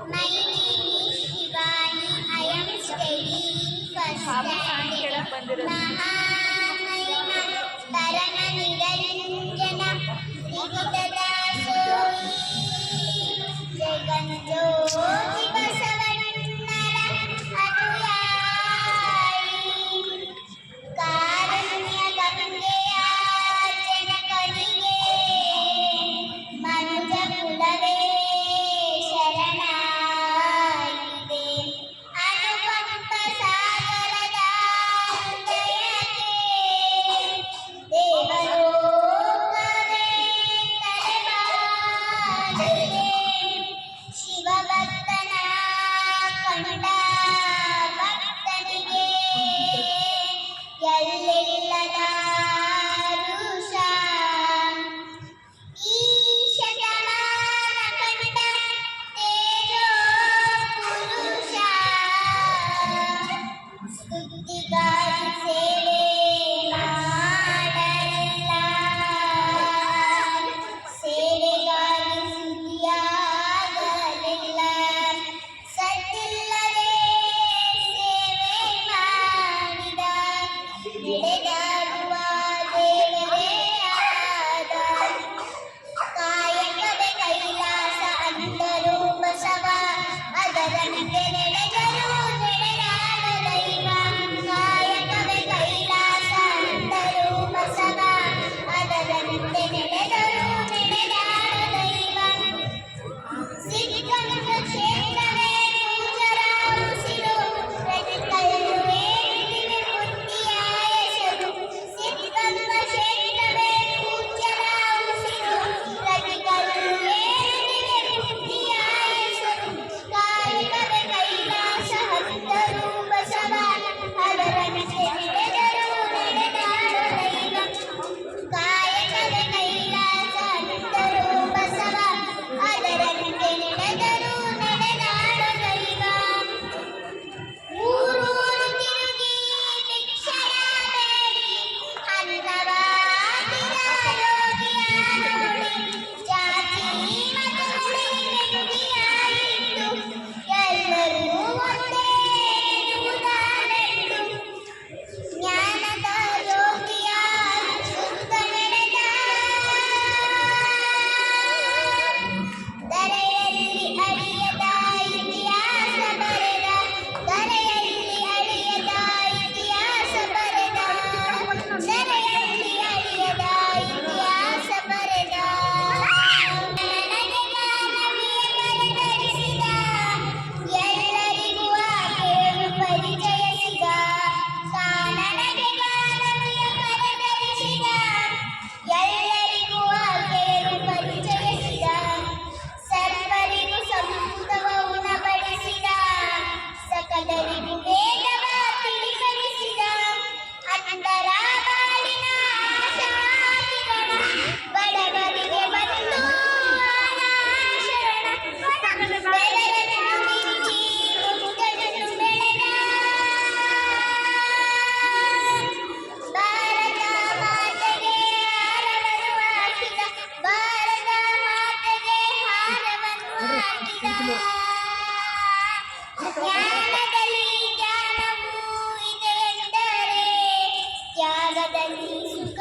My name is Shivani. I am studying first standard. Mahamahima Tarana Niranjana Nikitada Soyi Jaganjoti Basavannara Anuyai ಕಾರುಣ್ಯ ಗಂಗೆಯ ಜನಕನಿಗೆ ಮನುಜ ಕುಲವೇ ಶರಣಾಗಿದೆ ಅನುಕಂಪ ಸಾಗರದ ಹೃದಯಕ್ಕೆ ದೇವಲೋಕವೇ ತಲೆಬಾಗಿದೆ ಶಿವಭಕ್ತನ ಕಂಡ ಭಕ್ತನಿಗೆ ಎಲ್ಲಿಲ್ಲದ ಋಷ ಈ ಶತಮಾನ ಕಂಡ ತೇಜೋ ಪುರುಷ ಸ್ತುತಿಗಾಗಿ ಸೇವೆ ಮಾಡಲಿಲ್ಲ ಸೇವೆಗಾಗಿ ಸುದ್ದಿಯಾಗಲಿಲ್ಲ ಸದ್ದಿಲ್ಲದೆ ಸೇವೆ ಮಾಡಿದ ನಡೆದಾಡುವ ದೇವರೇ ಆದ ಕಾಯಕವೇ ಕೈಲಾಸ ಅಂದರು ಬಸವ ಅದರಂತೆ ನಡೆದರು ನಡೆದಾಡ ದೈವ ಕಾಯಕವೇ ಕೈಲಾಸ ಅಂದರು ಬಸವ ಅದರಂತೆ ನಡೆದರು ನಡೆದಾಡ ದೈವ ಸಿದ್ಧಗಂಗ ಕ್ಷೇತ್ರವೇ ಪೂಜರ ಉಸಿರು ಪ್ರತಿಕಲ್ಲು ಏಳಿವೆ ಬುದ್ಧಿಯ ಹೆಸರು ಸಿದ್ಧಗಂಗ ಕ್ಷೇತ್ರವೇ ಪೂಜರ ಉಸಿರು ಪ್ರತಿಕಲ್ಲು ಏಳಿವೆ ಬುದ್ಧಿಯ ಹೆಸರು ಕಾಯಕವೇ ಕೈಲಾಸ ಹತ್ತರು ಬಸವ ಅದರಂತೆ ನಡೆದರು ನಡೆದಾಡ ದೈವ ಕಾಯಕವೇ ಕೈಲಾಸ ಹತ್ತರು ಬಸವ ಅದರಂತೆ ನಡೆದರು ನಡೆದಾಡ ದೈವ ಊರೂರು ತಿರುಗಿ ಭಿಕ್ಷೆಯ ಬೇಡಿ ಅನ್ನವಾಗಿದ ಯೋಗಿಯ ನೋಡಿ ಜಾತಿ ಮತಗಳ ವ್ಯಕ್ತಿಯಾಯಿತು ಎಲ್ಲರೂ ಒಂದೇ ಎನ್ನುವುದಾನೆಂದು ಜ್ಞಾನದ ಯೋಗಿಯ ಸುತ್ತ ನಡೆದ ಧರೆಯಲ್ಲಿ ಅಳಿಯದ ಇತಿಹಾಸ ಬರೆದ ಧರೆಯಲ್ಲಿ ಅಳಿಯದ ಇತಿಹಾಸ ಬರೆದ ಧರೆಯಲ್ಲಿ ಅಳಿಯದ ಇತಿಹಾಸ ಬರೆದ ನನಗೆ ಗಾನವಿಯ ಕರೆತರಿಸಿದ ಎಲ್ಲರಿಗೂ ಆಕೆಯನ್ನು ಪರಿಚಯಿಸಿದ ನನಗೆ ಗಾನವಿಯ ಕರೆತರಿಸಿದ ಎಲ್ಲರಿಗೂ ಆಕೆಯನ್ನು ಪರಿಚಯಿಸಿದ ಸರ್ವರಿಗೂ ಸಮೃದ್ಧವ ಉಣಬಡಿಸಿದ ಸಕಲರಿಗೂ ವೇದವ ತಿಳಿಕಲಿಸಿದ ಅಂತರ ಬಾಳಿನ ಆಶಾಕಿರಣ ಬಡವರಿಗೆ ಬಂದು ಅನಾಶರಣ ಬೆಳೆದನು ಮಿಂಚಿ ಮುಕ್ತನನ್ನು ಬೆಳೆದ ಭಾರತ ಮಾತೆಗೆ ಹಾರವನ್ನು ಹಾಕಿದ ಭಾರತ ಮಾತೆಗೆ ಹಾರವನ್ನು ಹಾಕಿದ ಜ್ಞಾನದಲ್ಲಿ ಜ್ಞಾನವೂ ಇದೆ ಎಂದರೆ ತ್ಯಾಗದಲ್ಲಿ ಸುಖ